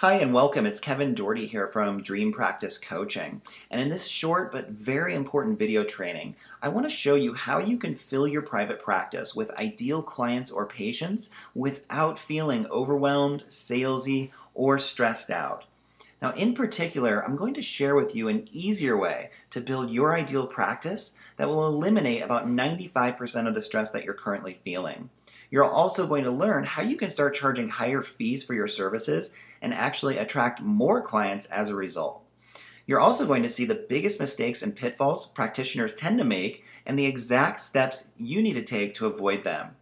Hi and welcome. It's Kevin Doherty here from Dream Practice Coaching. And in this short but very important video training, I want to show you how you can fill your private practice with ideal clients or patients without feeling overwhelmed, salesy, or stressed out. Now, in particular, I'm going to share with you an easier way to build your ideal practice that will eliminate about 95% of the stress that you're currently feeling. You're also going to learn how you can start charging higher fees for your services and actually attract more clients as a result. You're also going to see the biggest mistakes and pitfalls practitioners tend to make and the exact steps you need to take to avoid them.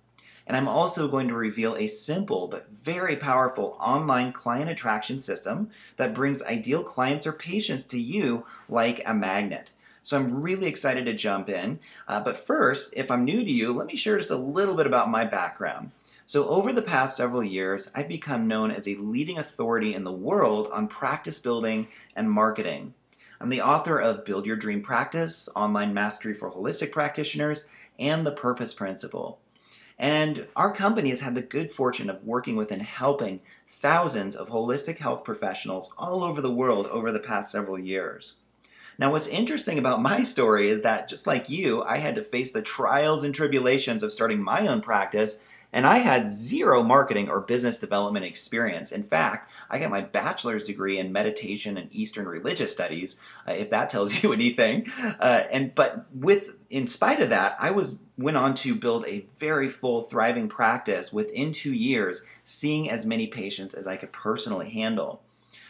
And I'm also going to reveal a simple but very powerful online client attraction system that brings ideal clients or patients to you like a magnet. So I'm really excited to jump in. But first, if I'm new to you, let me share just a little bit about my background. So over the past several years, I've become known as a leading authority in the world on practice building and marketing. I'm the author of Build Your Dream Practice, Online Mastery for Holistic Practitioners, and The Purpose Principle. And our company has had the good fortune of working with and helping thousands of holistic health professionals all over the world over the past several years. Now, what's interesting about my story is that just like you, I had to face the trials and tribulations of starting my own practice, and I had zero marketing or business development experience. In fact, I got my bachelor's degree in meditation and Eastern religious studies, if that tells you anything. In spite of that, I went on to build a very full, thriving practice within 2 years, seeing as many patients as I could personally handle.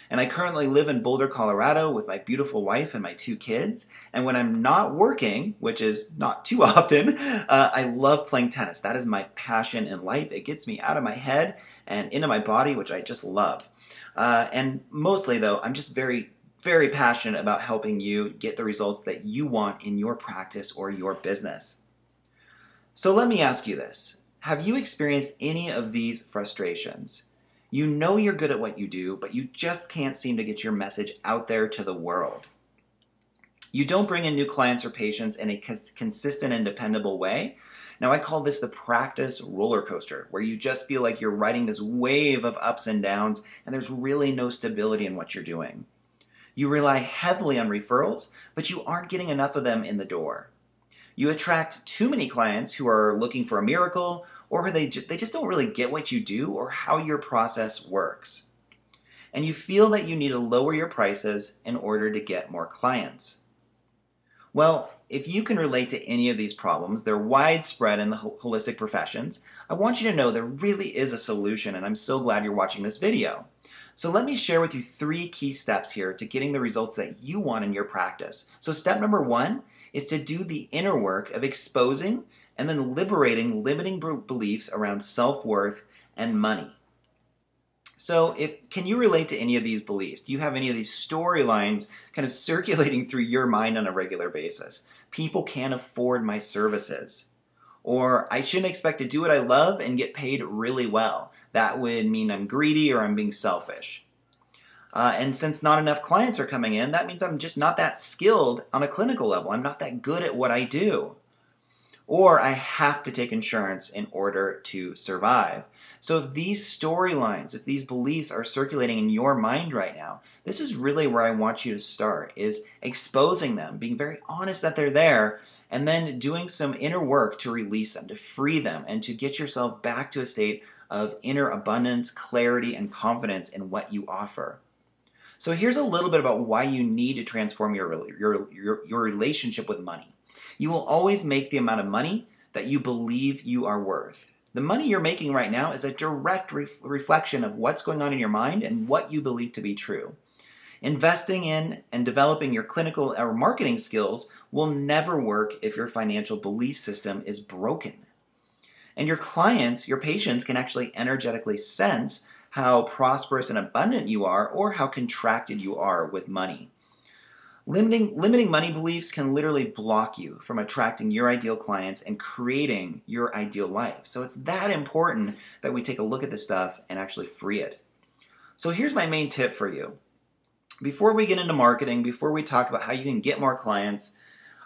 And I currently live in Boulder, Colorado with my beautiful wife and my 2 kids. And when I'm not working, which is not too often, I love playing tennis. That is my passion in life. It gets me out of my head and into my body, which I just love. And mostly though, I'm just very, very passionate about helping you get the results that you want in your practice or your business. So let me ask you this. Have you experienced any of these frustrations? You know you're good at what you do, but you just can't seem to get your message out there to the world. You don't bring in new clients or patients in a consistent and dependable way. Now, I call this the practice roller coaster, where you just feel like you're riding this wave of ups and downs, and there's really no stability in what you're doing. You rely heavily on referrals, but you aren't getting enough of them in the door. You attract too many clients who are looking for a miracle, or they just don't really get what you do or how your process works. And you feel that you need to lower your prices in order to get more clients. Well, if you can relate to any of these problems, they're widespread in the holistic professions, I want you to know there really is a solution, and I'm so glad you're watching this video. So let me share with you 3 key steps here to getting the results that you want in your practice. So step number 1 is to do the inner work of exposing and then liberating limiting beliefs around self-worth and money. So can you relate to any of these beliefs? Do you have any of these storylines kind of circulating through your mind on a regular basis? People can't afford my services. Or I shouldn't expect to do what I love and get paid really well. That would mean I'm greedy or I'm being selfish. And since not enough clients are coming in, that means I'm just not that skilled on a clinical level. I'm not that good at what I do. Or I have to take insurance in order to survive. So if these storylines, if these beliefs are circulating in your mind right now, this is really where I want you to start, is exposing them, being very honest that they're there, and then doing some inner work to release them, to free them, and to get yourself back to a state of inner abundance, clarity, and confidence in what you offer. So here's a little bit about why you need to transform your relationship with money. You will always make the amount of money that you believe you are worth. The money you're making right now is a direct reflection of what's going on in your mind and what you believe to be true. Investing in and developing your clinical or marketing skills will never work if your financial belief system is broken. And your clients, your patients, can actually energetically sense how prosperous and abundant you are or how contracted you are with money. Limiting money beliefs can literally block you from attracting your ideal clients and creating your ideal life. So it's that important that we take a look at this stuff and actually free it. So here's my main tip for you. Before we get into marketing, before we talk about how you can get more clients,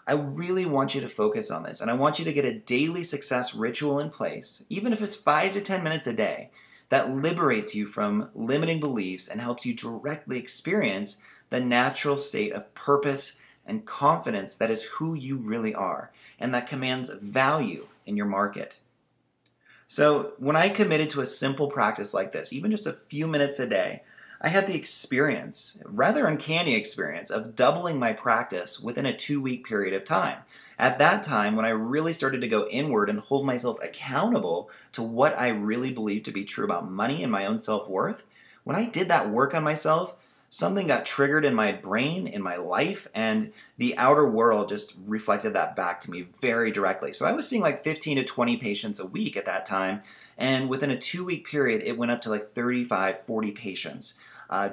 I really want you to focus on this. And I want you to get a daily success ritual in place, even if it's 5 to 10 minutes a day, that liberates you from limiting beliefs and helps you directly experience the natural state of purpose and confidence that is who you really are and that commands value in your market. So when I committed to a simple practice like this, even just a few minutes a day, I had the experience, rather uncanny experience, of doubling my practice within a 2-week period of time. At that time, when I really started to go inward and hold myself accountable to what I really believed to be true about money and my own self-worth, when I did that work on myself, something got triggered in my brain, in my life, and the outer world just reflected that back to me very directly. So I was seeing like 15 to 20 patients a week at that time, and within a 2-week period, it went up to like 35, 40 patients.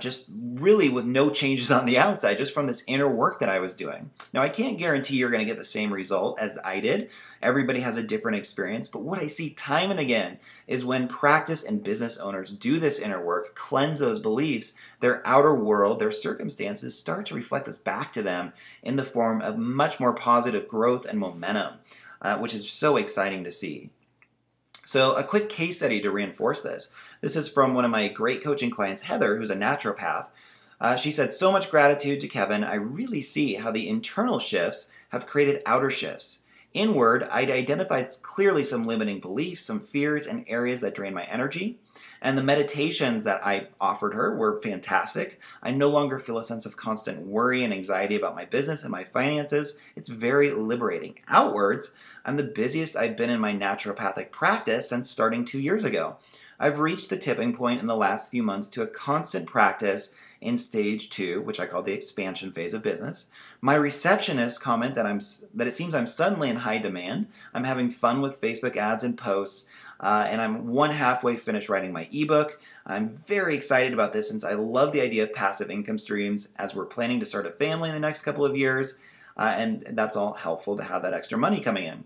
Just really with no changes on the outside, just from this inner work that I was doing. Now, I can't guarantee you're going to get the same result as I did. Everybody has a different experience, but what I see time and again is when practice and business owners do this inner work, cleanse those beliefs, their outer world, their circumstances start to reflect this back to them in the form of much more positive growth and momentum, which is so exciting to see. So a quick case study to reinforce this. This is from one of my great coaching clients, Heather, who's a naturopath. She said, "So much gratitude to Kevin. I really see how the internal shifts have created outer shifts. Inward, I'd identified clearly some limiting beliefs, some fears, and areas that drain my energy. And the meditations that I offered her were fantastic. I no longer feel a sense of constant worry and anxiety about my business and my finances. It's very liberating. Outwards, I'm the busiest I've been in my naturopathic practice since starting 2 years ago. I've reached the tipping point in the last few months to a constant practice in stage 2, which I call the expansion phase of business. My receptionists comment that it seems I'm suddenly in high demand. I'm having fun with Facebook ads and posts, and I'm one halfway finished writing my ebook. I'm very excited about this since I love the idea of passive income streams as we're planning to start a family in the next couple of years, and that's all helpful to have that extra money coming in."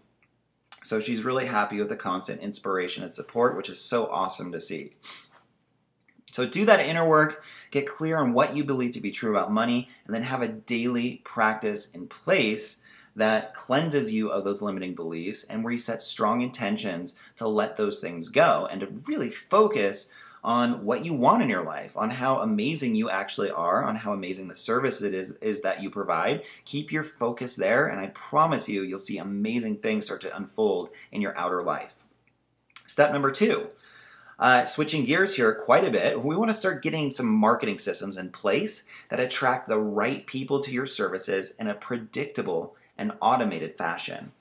So she's really happy with the constant inspiration and support, which is so awesome to see. So do that inner work, get clear on what you believe to be true about money, and then have a daily practice in place that cleanses you of those limiting beliefs and where you set strong intentions to let those things go and to really focus on what you want in your life, on how amazing you actually are, on how amazing the service it is that you provide. Keep your focus there, and I promise you, you'll see amazing things start to unfold in your outer life. Step number 2, switching gears here quite a bit, we want to start getting some marketing systems in place that attract the right people to your services in a predictable and automated fashion.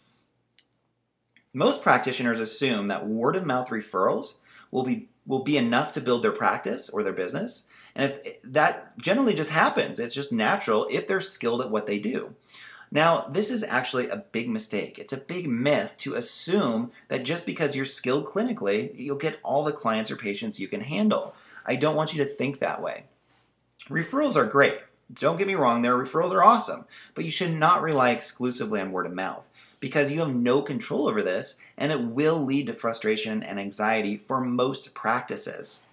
Most practitioners assume that word-of-mouth referrals will be enough to build their practice or their business. And if that generally just happens, it's just natural if they're skilled at what they do. Now, this is actually a big mistake. It's a big myth to assume that just because you're skilled clinically, you'll get all the clients or patients you can handle. I don't want you to think that way. Referrals are great. Don't get me wrong, their referrals are awesome, but you should not rely exclusively on word of mouth, because you have no control over this, and it will lead to frustration and anxiety for most practices.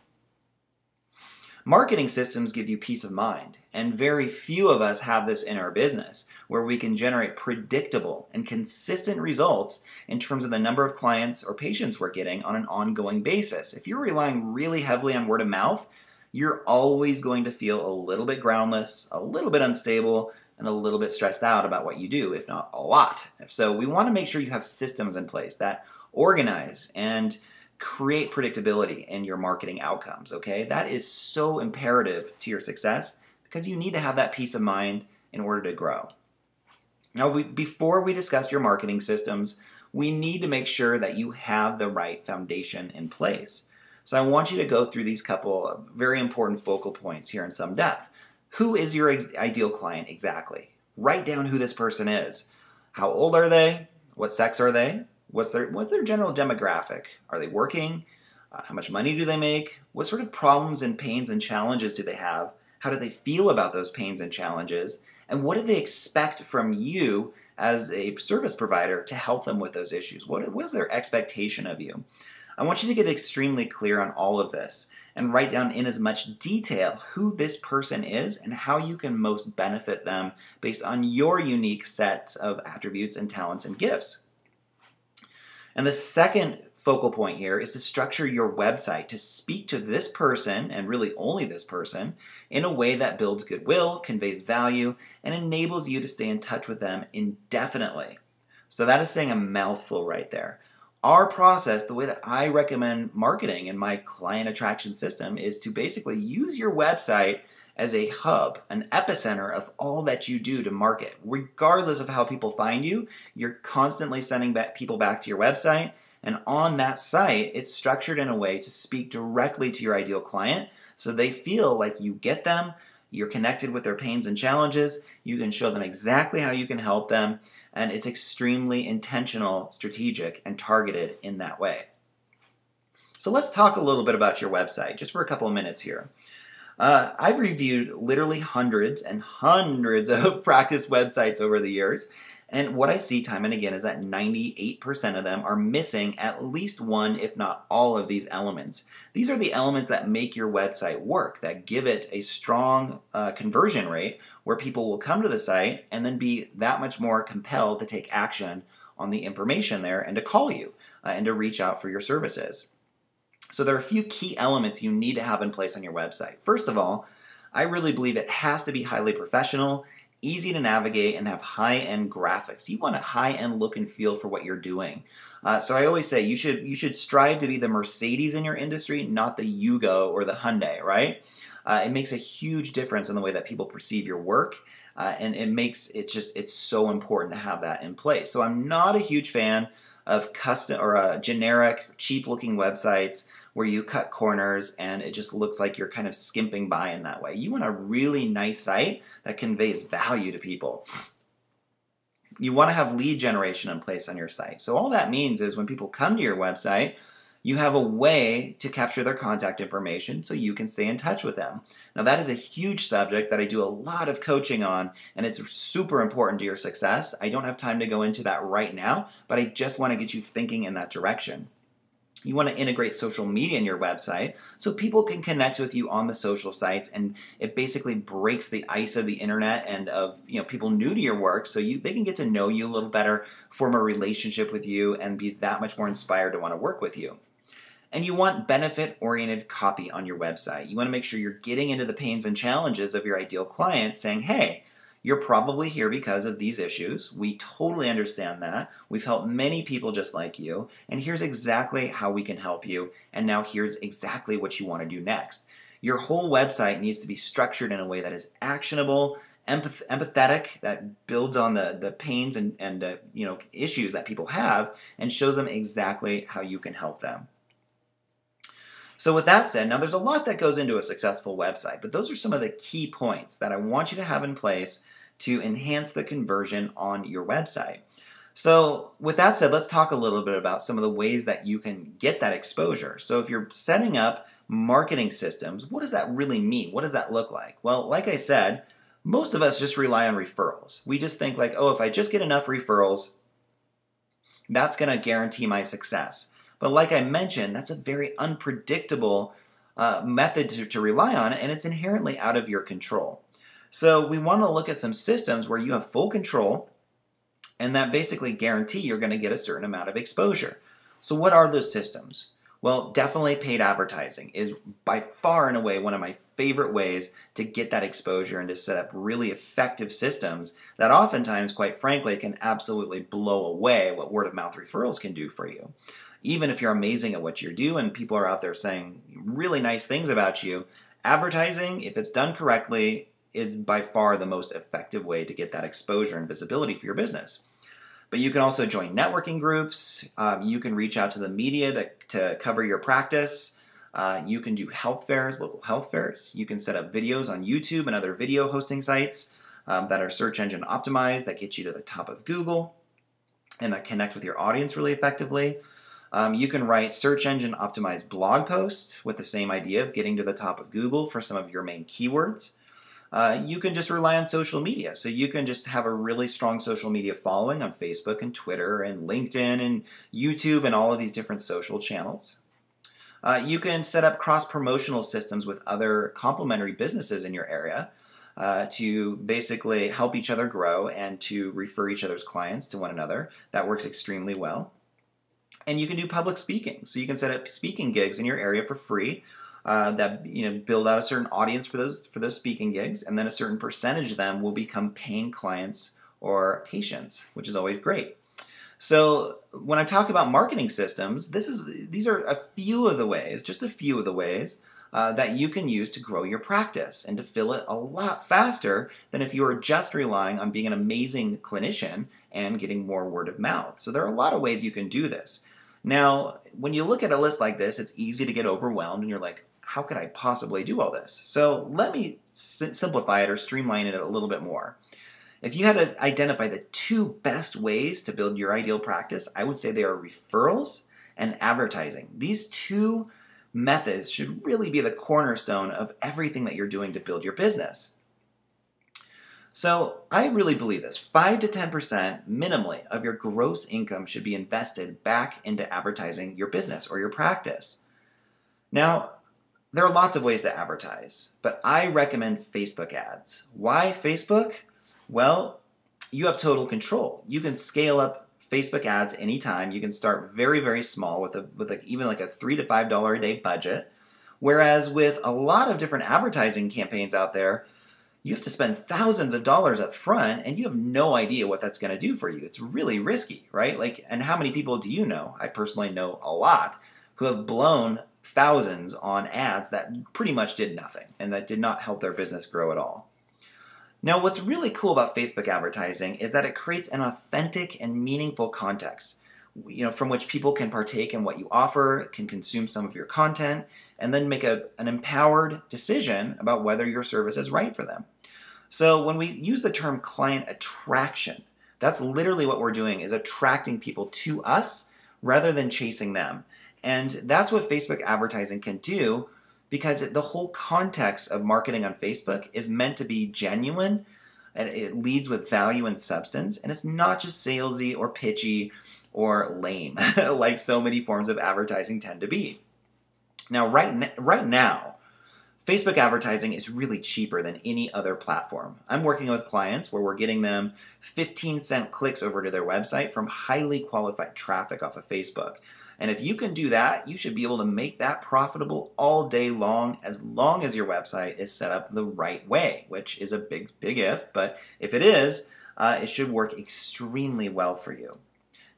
Marketing systems give you peace of mind, and very few of us have this in our business, where we can generate predictable and consistent results in terms of the number of clients or patients we're getting on an ongoing basis. If you're relying really heavily on word of mouth, you're always going to feel a little bit groundless, a little bit unstable, and a little bit stressed out about what you do, if not a lot. So we want to make sure you have systems in place that organize and create predictability in your marketing outcomes, okay? That is so imperative to your success because you need to have that peace of mind in order to grow. Now, before we discuss your marketing systems, we need to make sure that you have the right foundation in place. So I want you to go through these couple of very important focal points here in some depth. Who is your ideal client exactly? Write down who this person is. How old are they? What sex are they? What's their general demographic? Are they working? How much money do they make? What sort of problems and pains and challenges do they have? How do they feel about those pains and challenges? And what do they expect from you as a service provider to help them with those issues? What is their expectation of you? I want you to get extremely clear on all of this and write down in as much detail who this person is and how you can most benefit them based on your unique set of attributes and talents and gifts. And the second focal point here is to structure your website to speak to this person, and really only this person, in a way that builds goodwill, conveys value, and enables you to stay in touch with them indefinitely. So that is saying a mouthful right there. Our process, the way that I recommend marketing in my client attraction system, is to basically use your website as a hub, an epicenter of all that you do to market. Regardless of how people find you, you're constantly sending people back to your website, and on that site, it's structured in a way to speak directly to your ideal client so they feel like you get them, you're connected with their pains and challenges, you can show them exactly how you can help them, and it's extremely intentional, strategic, and targeted in that way. So let's talk a little bit about your website, just for a couple of minutes here. I've reviewed literally hundreds and hundreds of practice websites over the years, and what I see time and again is that 98% of them are missing at least one, if not all, of these elements. These are the elements that make your website work, that give it a strong conversion rate where people will come to the site and then be that much more compelled to take action on the information there and to call you and to reach out for your services. So there are a few key elements you need to have in place on your website. First of all, I really believe it has to be highly professional, easy to navigate, and have high-end graphics. You want a high-end look and feel for what you're doing. So I always say you should strive to be the Mercedes in your industry, not the Yugo or the Hyundai, right? It makes a huge difference in the way that people perceive your work, and it's so important to have that in place. So I'm not a huge fan of custom or generic, cheap-looking websites where you cut corners and it just looks like you're kind of skimping by in that way. You want a really nice site that conveys value to people. You want to have lead generation in place on your site. So all that means is when people come to your website, you have a way to capture their contact information so you can stay in touch with them. Now that is a huge subject that I do a lot of coaching on, and it's super important to your success. I don't have time to go into that right now, but I just want to get you thinking in that direction. You want to integrate social media in your website so people can connect with you on the social sites, and it basically breaks the ice of the internet and of people new to your work so they can get to know you a little better, form a relationship with you, and be that much more inspired to want to work with you. And you want benefit-oriented copy on your website. You want to make sure you're getting into the pains and challenges of your ideal client, saying, hey, you're probably here because of these issues. We totally understand that. We've helped many people just like you, and here's exactly how we can help you, and now here's exactly what you want to do next. Your whole website needs to be structured in a way that is actionable, empathetic, that builds on the pains and issues that people have, and shows them exactly how you can help them. So with that said, now there's a lot that goes into a successful website, but those are some of the key points that I want you to have in place to enhance the conversion on your website. So with that said, let's talk a little bit about some of the ways that you can get that exposure. So if you're setting up marketing systems, what does that really mean? What does that look like? Well, like I said, most of us just rely on referrals. We just think like, oh, if I just get enough referrals, that's going to guarantee my success. But like I mentioned, that's a very unpredictable method to rely on, and it's inherently out of your control. So we want to look at some systems where you have full control and that basically guarantee you're going to get a certain amount of exposure. So what are those systems? Well, definitely paid advertising is by far and away one of my favorite ways to get that exposure and to set up really effective systems that oftentimes, quite frankly, can absolutely blow away what word of mouth referrals can do for you. Even if you're amazing at what you do and people are out there saying really nice things about you, advertising, if it's done correctly, is by far the most effective way to get that exposure and visibility for your business. But you can also join networking groups. You can reach out to the media to cover your practice. You can do health fairs, local health fairs. You can set up videos on YouTube and other video hosting sites that are search engine optimized, that get you to the top of Google and that connect with your audience really effectively. You can write search engine optimized blog posts with the same idea of getting to the top of Google for some of your main keywords. You can just rely on social media. So you can just have a really strong social media following on Facebook and Twitter and LinkedIn and YouTube and all of these different social channels. You can set up cross-promotional systems with other complementary businesses in your area to basically help each other grow and to refer each other's clients to one another. That works extremely well. And you can do public speaking. So you can set up speaking gigs in your area for free that build out a certain audience for those speaking gigs, and then a certain percentage of them will become paying clients or patients, which is always great. So when I talk about marketing systems, these are a few of the ways, just a few of the ways that you can use to grow your practice and to fill it a lot faster than if you were just relying on being an amazing clinician and getting more word of mouth. So there are a lot of ways you can do this. Now, when you look at a list like this, it's easy to get overwhelmed and you're like, how could I possibly do all this? So let me simplify it or streamline it a little bit more. If you had to identify the two best ways to build your ideal practice, I would say they are referrals and advertising. These two methods should really be the cornerstone of everything that you're doing to build your business. So I really believe this. 5 to 10% minimally of your gross income should be invested back into advertising your business or your practice. Now, there are lots of ways to advertise, but I recommend Facebook ads. Why Facebook? Well, you have total control. You can scale up Facebook ads anytime. You can start very, very small with even like a $3 to $5 a day budget. Whereas with a lot of different advertising campaigns out there, you have to spend thousands of dollars up front and you have no idea what that's going to do for you. It's really risky, right? And how many people do you know? I personally know a lot who have blown thousands on ads that pretty much did nothing and that did not help their business grow at all. Now, what's really cool about Facebook advertising is that it creates an authentic and meaningful context, from which people can partake in what you offer, can consume some of your content, and then make an empowered decision about whether your service is right for them. So when we use the term client attraction, that's literally what we're doing, is attracting people to us rather than chasing them. And that's what Facebook advertising can do, because the whole context of marketing on Facebook is meant to be genuine, and it leads with value and substance, and it's not just salesy or pitchy or lame like so many forms of advertising tend to be. Now, right now, Facebook advertising is really cheaper than any other platform. I'm working with clients where we're getting them 15-cent clicks over to their website from highly qualified traffic off of Facebook. And if you can do that, you should be able to make that profitable all day long as your website is set up the right way, which is a big if, but if it is, it should work extremely well for you.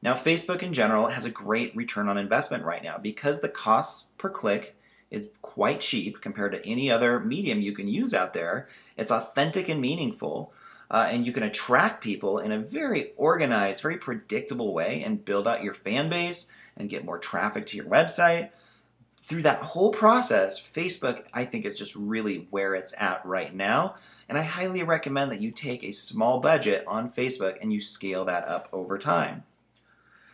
Now, Facebook in general has a great return on investment right now because the costs per click is quite cheap compared to any other medium you can use out there. It's authentic and meaningful, and you can attract people in a very organized, very predictable way and build out your fan base and get more traffic to your website. Through that whole process, Facebook, I think, is just really where it's at right now. And I highly recommend that you take a small budget on Facebook and you scale that up over time.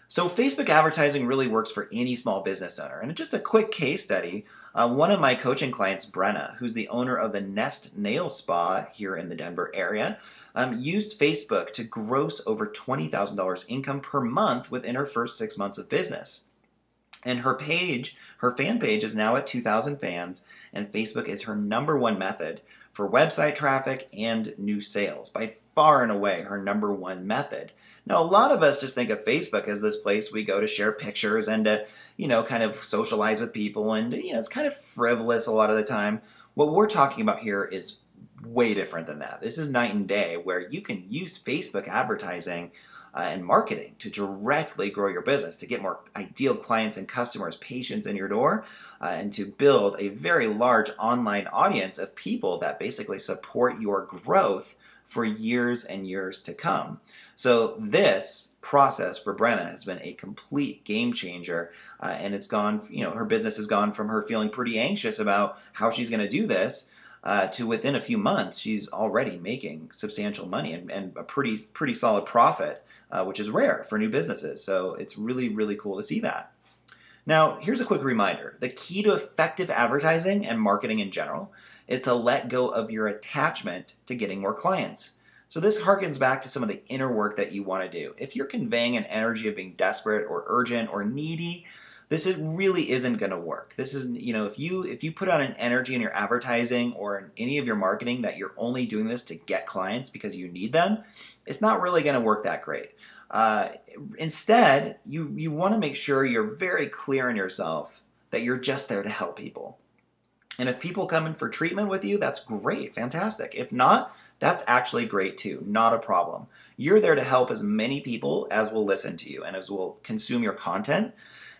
So Facebook advertising really works for any small business owner. And just a quick case study, one of my coaching clients, Brenna, who's the owner of the Nest Nail Spa here in the Denver area, used Facebook to gross over $20,000 income per month within her first 6 months of business. And her fan page is now at 2,000 fans, and Facebook is her #1 method for website traffic and new sales. By far and away, her #1 method. Now, a lot of us just think of Facebook as this place we go to share pictures and to, kind of socialize with people, and, it's kind of frivolous a lot of the time. What we're talking about here is way different than that. This is night and day, where you can use Facebook advertising and marketing to directly grow your business, to get more ideal clients and customers, patients in your door, and to build a very large online audience of people that basically support your growth for years and years to come. So this process for Brenna has been a complete game changer, and it's gone, her business has gone from her feeling pretty anxious about how she's going to do this to within a few months, she's already making substantial money and a pretty solid profit, which is rare for new businesses. So it's really, really cool to see that. Now, here's a quick reminder. The key to effective advertising and marketing in general is to let go of your attachment to getting more clients. So this harkens back to some of the inner work that you want to do. If you're conveying an energy of being desperate or urgent or needy, really isn't going to work. This is, if you put out an energy in your advertising or in any of your marketing that you're only doing this to get clients because you need them, it's not really going to work that great. Uh, Instead, you want to make sure you're very clear in yourself that you're just there to help people. And if people come in for treatment with you, that's great, fantastic. If not, that's actually great too, not a problem. You're there to help as many people as will listen to you and as will consume your content.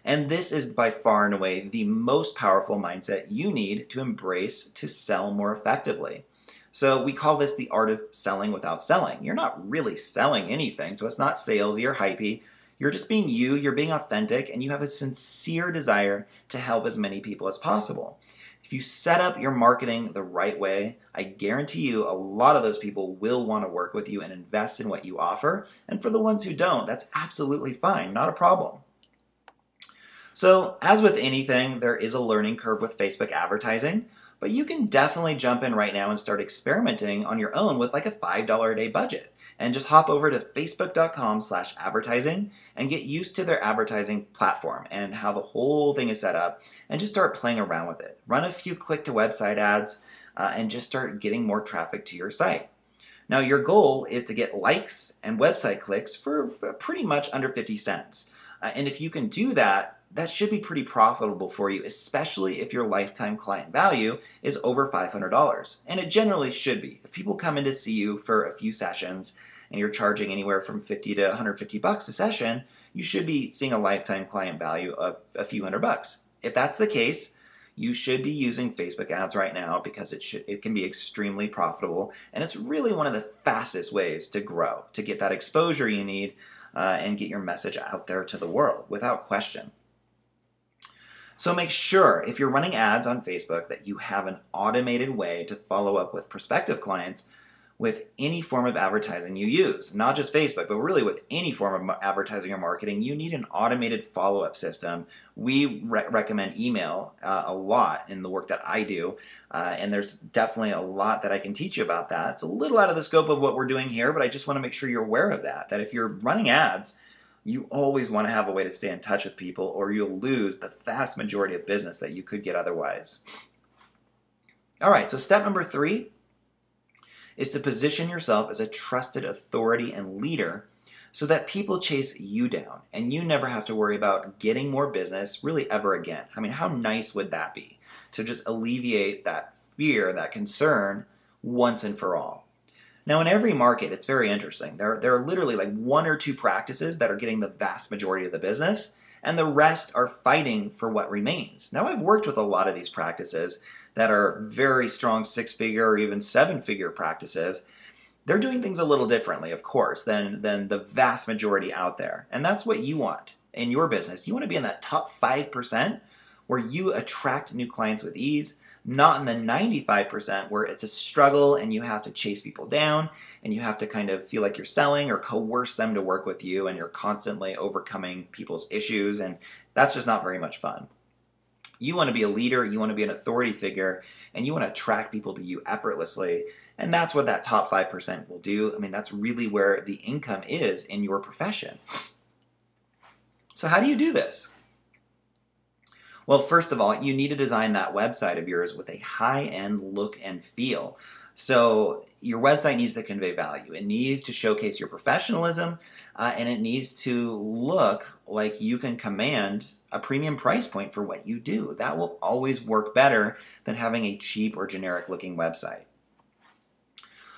And this is by far and away the most powerful mindset you need to embrace to sell more effectively. So we call this the art of selling without selling. You're not really selling anything, so it's not salesy or hypey. You're just being you, you're being authentic, and you have a sincere desire to help as many people as possible. If you set up your marketing the right way, I guarantee you a lot of those people will want to work with you and invest in what you offer. And for the ones who don't, that's absolutely fine, not a problem. So, as with anything, there is a learning curve with Facebook advertising, but you can definitely jump in right now and start experimenting on your own with like a $5 a day budget. And just hop over to facebook.com/advertising and get used to their advertising platform and how the whole thing is set up, and just start playing around with it. Run a few click to website ads and just start getting more traffic to your site. Now, your goal is to get likes and website clicks for pretty much under 50 cents. And if you can do that, that should be pretty profitable for you, especially if your lifetime client value is over $500. And it generally should be. If people come in to see you for a few sessions and you're charging anywhere from $50 to $150 a session, you should be seeing a lifetime client value of a few $100. If that's the case, you should be using Facebook ads right now because it can be extremely profitable, and it's really one of the fastest ways to grow, to get that exposure you need and get your message out there to the world without question. So make sure, if you're running ads on Facebook, that you have an automated way to follow up with prospective clients with any form of advertising you use. Not just Facebook, but really with any form of advertising or marketing, you need an automated follow-up system. We recommend email a lot in the work that I do, and there's definitely a lot that I can teach you about that. It's a little out of the scope of what we're doing here, but I just want to make sure you're aware of that if you're running ads, you always want to have a way to stay in touch with people, or you'll lose the vast majority of business that you could get otherwise. All right, so step number 3 is to position yourself as a trusted authority and leader so that people chase you down and you never have to worry about getting more business really ever again. I mean, how nice would that be to just alleviate that fear, that concern once and for all? Now, in every market, it's very interesting. There are literally like 1 or 2 practices that are getting the vast majority of the business, and the rest are fighting for what remains. Now, I've worked with a lot of these practices that are very strong 6-figure or even 7-figure practices. They're doing things a little differently, of course, than the vast majority out there. And that's what you want in your business. You want to be in that top 5% where you attract new clients with ease, not in the 95% where it's a struggle and you have to chase people down and you have to kind of feel like you're selling or coerce them to work with you and you're constantly overcoming people's issues, and that's just not very much fun. You want to be a leader, you want to be an authority figure, and you want to attract people to you effortlessly, and that's what that top 5% will do. I mean, that's really where the income is in your profession. So how do you do this? Well, first of all, you need to design that website of yours with a high-end look and feel. So your website needs to convey value. It needs to showcase your professionalism, and it needs to look like you can command a premium price point for what you do. That will always work better than having a cheap or generic-looking website.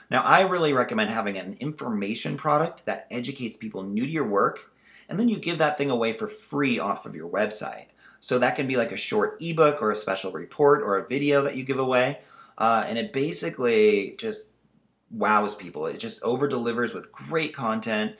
Now, I really recommend having an information product that educates people new to your work, and then you give that thing away for free off of your website. So that can be like a short ebook or a special report or a video that you give away. And it basically just wows people. It just over-delivers with great content.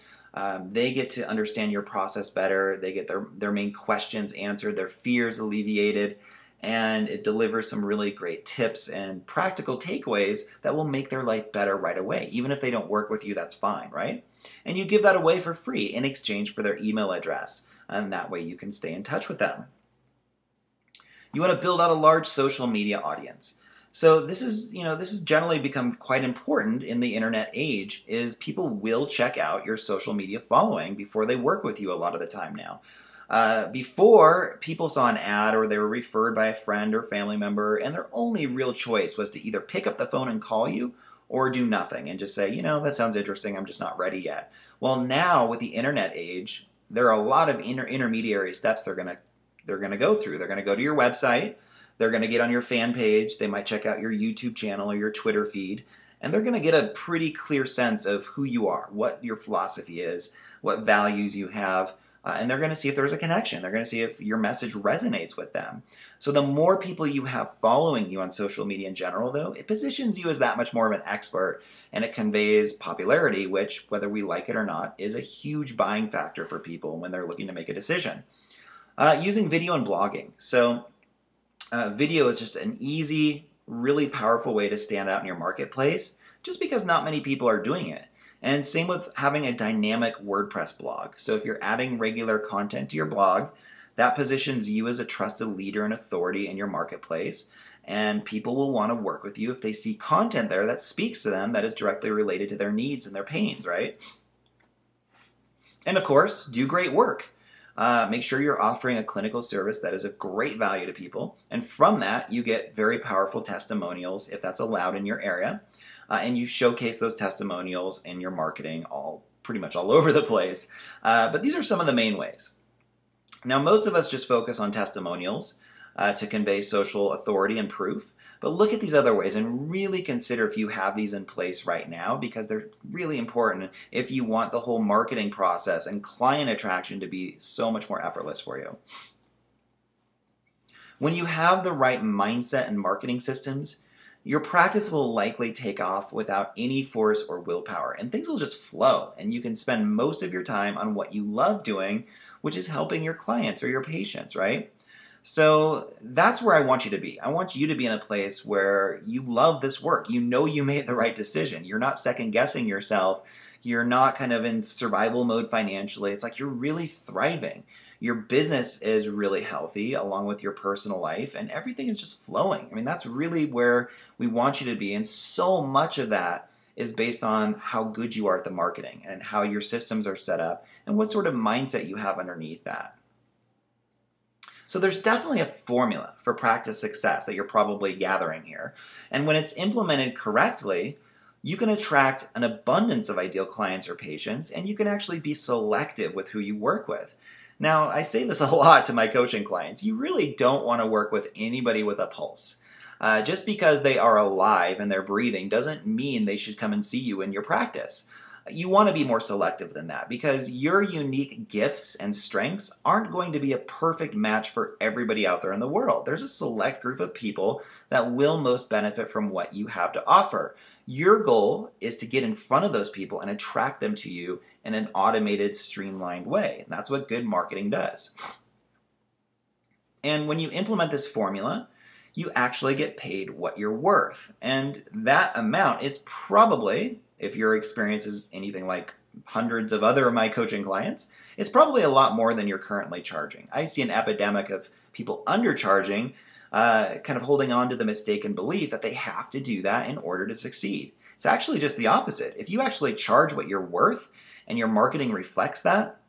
They get to understand your process better. They get their main questions answered, their fears alleviated, and it delivers some really great tips and practical takeaways that will make their life better right away. Even if they don't work with you, that's fine, right? And you give that away for free in exchange for their email address. And that way you can stay in touch with them. You want to build out a large social media audience. So this is generally become quite important in the internet age, is people will check out your social media following before they work with you a lot of the time now. Before, people saw an ad or they were referred by a friend or family member, and their only real choice was to either pick up the phone and call you or do nothing and just say, that sounds interesting, I'm just not ready yet. Well, now with the internet age, there are a lot of intermediary steps they're going to go through. They're going to go to your website, they're going to get on your fan page, they might check out your YouTube channel or your Twitter feed, and they're going to get a pretty clear sense of who you are, what your philosophy is, what values you have, and they're going to see if there's a connection. They're going to see if your message resonates with them. So the more people you have following you on social media in general, though, it positions you as that much more of an expert, and it conveys popularity, which, whether we like it or not, is a huge buying factor for people when they're looking to make a decision. Using video and blogging. So video is just an easy, really powerful way to stand out in your marketplace, just because not many people are doing it. And same with having a dynamic WordPress blog. So if you're adding regular content to your blog, that positions you as a trusted leader and authority in your marketplace. And people will want to work with you if they see content there that speaks to them, that is directly related to their needs and their pains, right? And of course, do great work. Make sure you're offering a clinical service that is of great value to people. And from that, you get very powerful testimonials if that's allowed in your area. And you showcase those testimonials in your marketing pretty much all over the place. But these are some of the main ways. Now, most of us just focus on testimonials to convey social authority and proof. But look at these other ways and really consider if you have these in place right now, because they're really important if you want the whole marketing process and client attraction to be so much more effortless for you. When you have the right mindset and marketing systems, your practice will likely take off without any force or willpower, and things will just flow, and you can spend most of your time on what you love doing, which is helping your clients or your patients, right? So that's where I want you to be. I want you to be in a place where you love this work. You know you made the right decision. You're not second guessing yourself. You're not kind of in survival mode financially. It's like you're really thriving. Your business is really healthy along with your personal life, and everything is just flowing. I mean, that's really where we want you to be, and so much of that is based on how good you are at the marketing and how your systems are set up and what sort of mindset you have underneath that. So there's definitely a formula for practice success that you're probably gathering here, and when it's implemented correctly, you can attract an abundance of ideal clients or patients, and you can actually be selective with who you work with. Now, I say this a lot to my coaching clients. You really don't want to work with anybody with a pulse. Just because they are alive and they're breathing doesn't mean they should come and see you in your practice. You want to be more selective than that, because your unique gifts and strengths aren't going to be a perfect match for everybody out there in the world. There's a select group of people that will most benefit from what you have to offer. Your goal is to get in front of those people and attract them to you in an automated, streamlined way. And that's what good marketing does. And when you implement this formula, you actually get paid what you're worth. And that amount is probably, if your experience is anything like hundreds of other of my coaching clients, it's probably a lot more than you're currently charging. I see an epidemic of people undercharging, kind of holding on to the mistaken belief that they have to do that in order to succeed. It's actually just the opposite. If you actually charge what you're worth and your marketing reflects that,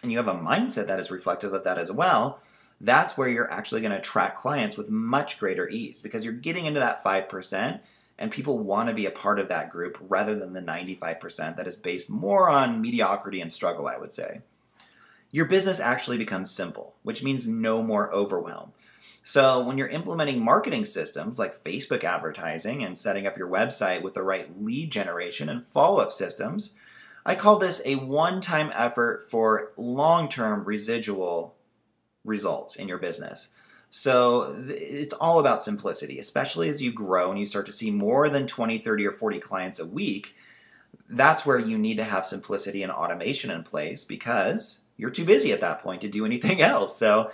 and you have a mindset that is reflective of that as well, that's where you're actually going to attract clients with much greater ease, because you're getting into that 5% and people want to be a part of that group rather than the 95% that is based more on mediocrity and struggle, I would say. Your business actually becomes simple, which means no more overwhelm. So when you're implementing marketing systems like Facebook advertising and setting up your website with the right lead generation and follow-up systems, I call this a one-time effort for long-term residual results in your business. So it's all about simplicity, especially as you grow and you start to see more than 20, 30, or 40 clients a week. That's where you need to have simplicity and automation in place, because you're too busy at that point to do anything else. So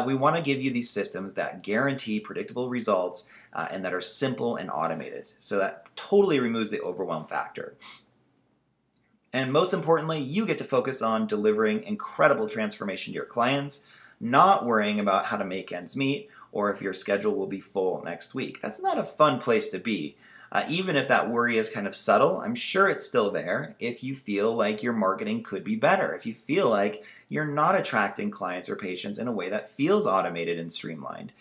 we want to give you these systems that guarantee predictable results and that are simple and automated. So that totally removes the overwhelm factor. And most importantly, you get to focus on delivering incredible transformation to your clients, not worrying about how to make ends meet or if your schedule will be full next week. That's not a fun place to be. Even if that worry is kind of subtle, I'm sure it's still there if you feel like your marketing could be better, if you feel like you're not attracting clients or patients in a way that feels automated and streamlined.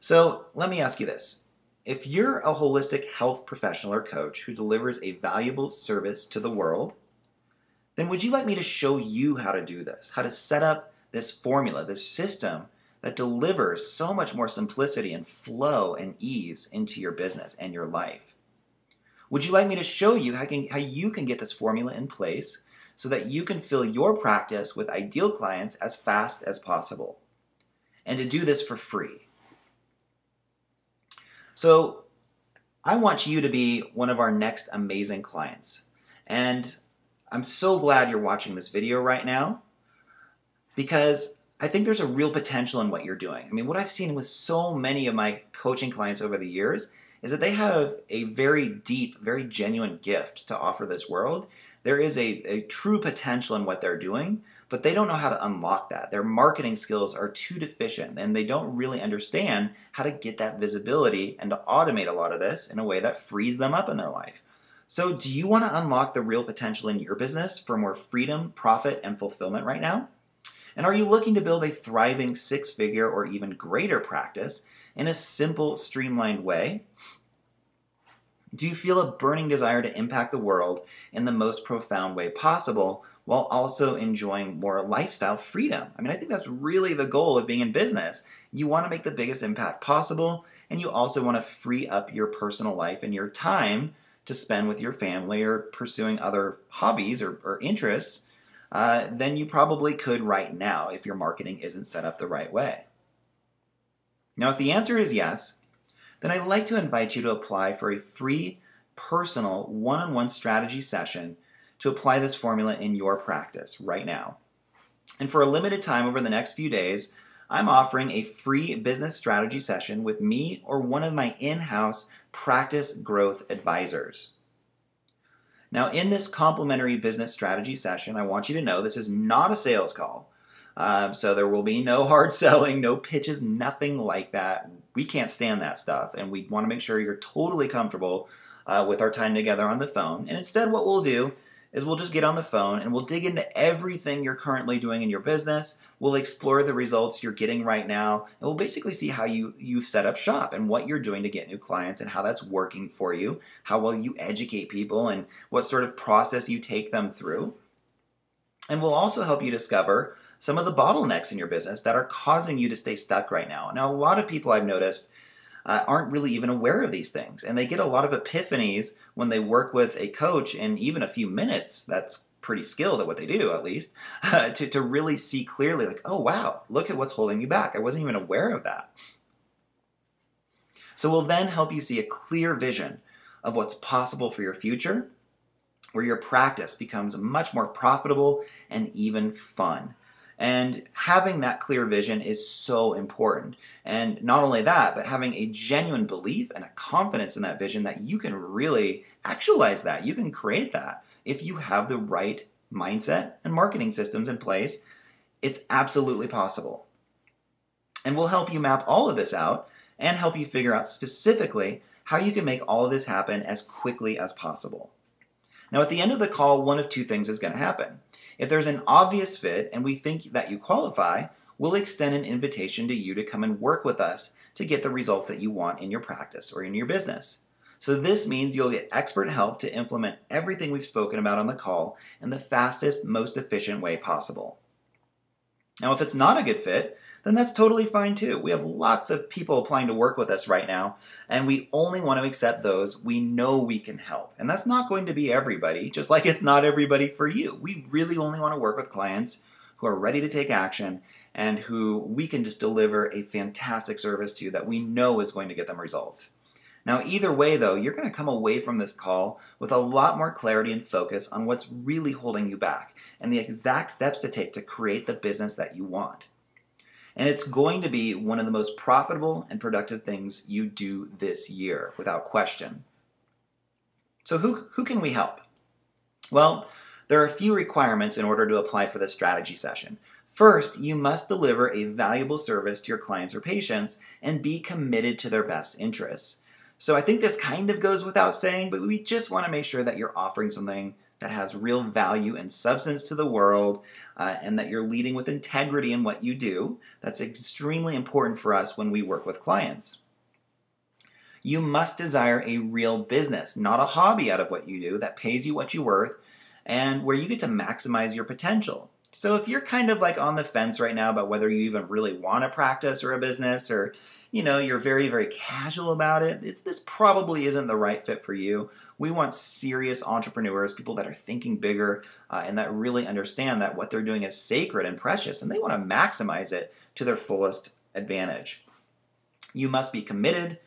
So let me ask you this. if you're a holistic health professional or coach who delivers a valuable service to the world, then would you like me to show you how to do this? How to set up this formula, this system that delivers so much more simplicity and flow and ease into your business and your life? Would you like me to show you how you can get this formula in place so that you can fill your practice with ideal clients as fast as possible? And to do this for free. So I want you to be one of our next amazing clients. And I'm so glad you're watching this video right now because I think there's a real potential in what you're doing. I mean, what I've seen with so many of my coaching clients over the years is that they have a very deep, very genuine gift to offer this world. There is a true potential in what they're doing, but they don't know how to unlock that. Their marketing skills are too deficient, and they don't really understand how to get that visibility and to automate a lot of this in a way that frees them up in their life. So do you want to unlock the real potential in your business for more freedom, profit, and fulfillment right now? And are you looking to build a thriving six-figure or even greater practice in a simple, streamlined way? Do you feel a burning desire to impact the world in the most profound way possible while also enjoying more lifestyle freedom? I mean, I think that's really the goal of being in business. You want to make the biggest impact possible, and you also want to free up your personal life and your time to spend with your family or pursuing other hobbies or interests than you probably could right now if your marketing isn't set up the right way. Now, if the answer is yes, then I'd like to invite you to apply for a free, personal, one-on-one strategy session to apply this formula in your practice right now. And for a limited time over the next few days, I'm offering a free business strategy session with me or one of my in-house practice growth advisors. Now, in this complimentary business strategy session, I want you to know this is not a sales call. So there will be no hard selling, no pitches, nothing like that. We can't stand that stuff, and we want to make sure you're totally comfortable with our time together on the phone. And instead, what we'll do is we'll just get on the phone and we'll dig into everything you're currently doing in your business. We'll explore the results you're getting right now, and we'll basically see how you've set up shop and what you're doing to get new clients and how that's working for you, how well you educate people, and what sort of process you take them through. And we'll also help you discover some of the bottlenecks in your business that are causing you to stay stuck right now. Now, a lot of people I've noticed aren't really even aware of these things, and they get a lot of epiphanies when they work with a coach in even a few minutes that's pretty skilled at what they do, at least, to really see clearly, like, oh wow, look at what's holding you back. I wasn't even aware of that. So we'll then help you see a clear vision of what's possible for your future, where your practice becomes much more profitable and even fun. And having that clear vision is so important. And not only that, but having a genuine belief and a confidence in that vision that you can really actualize that. You can create that. If you have the right mindset and marketing systems in place, it's absolutely possible. And we'll help you map all of this out and help you figure out specifically how you can make all of this happen as quickly as possible. Now, at the end of the call, one of two things is going to happen. If there's an obvious fit and we think that you qualify, we'll extend an invitation to you to come and work with us to get the results that you want in your practice or in your business. So this means you'll get expert help to implement everything we've spoken about on the call in the fastest, most efficient way possible. Now, if it's not a good fit, then that's totally fine too. We have lots of people applying to work with us right now, and we only want to accept those we know we can help. And that's not going to be everybody, just like it's not everybody for you. We really only want to work with clients who are ready to take action and who we can just deliver a fantastic service to that we know is going to get them results. Now, either way though, you're going to come away from this call with a lot more clarity and focus on what's really holding you back and the exact steps to take to create the business that you want. And it's going to be one of the most profitable and productive things you do this year, without question. So who can we help? Well, there are a few requirements in order to apply for this strategy session. First, you must deliver a valuable service to your clients or patients and be committed to their best interests. So I think this kind of goes without saying, but we just want to make sure that you're offering something that has real value and substance to the world, and that you're leading with integrity in what you do. That's extremely important for us when we work with clients. You must desire a real business, not a hobby out of what you do that pays you what you're worth and where you get to maximize your potential. So if you're kind of like on the fence right now about whether you even really want to practice or a business, or you're very, very casual about it, this probably isn't the right fit for you. We want serious entrepreneurs, people that are thinking bigger and that really understand that what they're doing is sacred and precious, and they want to maximize it to their fullest advantage. You must be committed,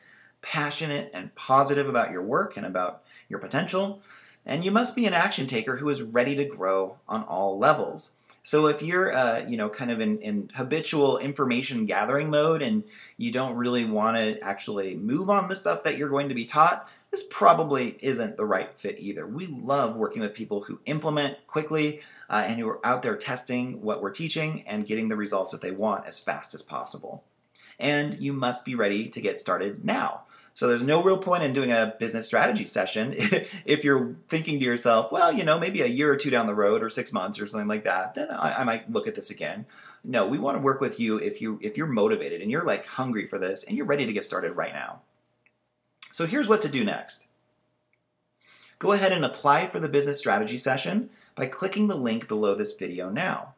passionate, and positive about your work and about your potential. And you must be an action taker who is ready to grow on all levels. So if you're, kind of in habitual information gathering mode and you don't really want to actually move on the stuff that you're going to be taught, this probably isn't the right fit either. We love working with people who implement quickly and who are out there testing what we're teaching and getting the results that they want as fast as possible. And you must be ready to get started now. So there's no real point in doing a business strategy session if you're thinking to yourself, well, maybe a year or two down the road or 6 months or something like that, then I might look at this again. No, we want to work with you if you're motivated and you're like hungry for this and you're ready to get started right now. So here's what to do next. Go ahead and apply for the business strategy session by clicking the link below this video now.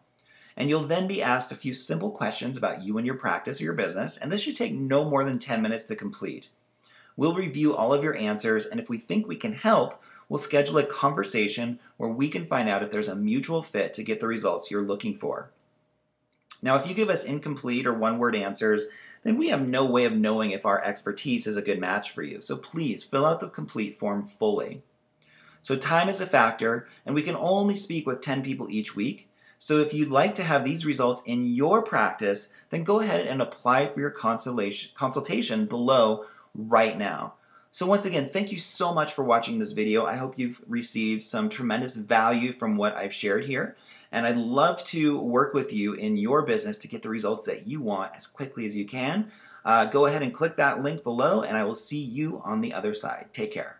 And you'll then be asked a few simple questions about you and your practice or your business, and this should take no more than 10 minutes to complete. We'll review all of your answers, and if we think we can help, we'll schedule a conversation where we can find out if there's a mutual fit to get the results you're looking for. Now, if you give us incomplete or one-word answers, then we have no way of knowing if our expertise is a good match for you. So please fill out the complete form fully. So time is a factor, and we can only speak with 10 people each week. So if you'd like to have these results in your practice, then go ahead and apply for your consultation below right now. So once again, thank you so much for watching this video. I hope you've received some tremendous value from what I've shared here. And I'd love to work with you in your business to get the results that you want as quickly as you can. Go ahead and click that link below, and I will see you on the other side. Take care.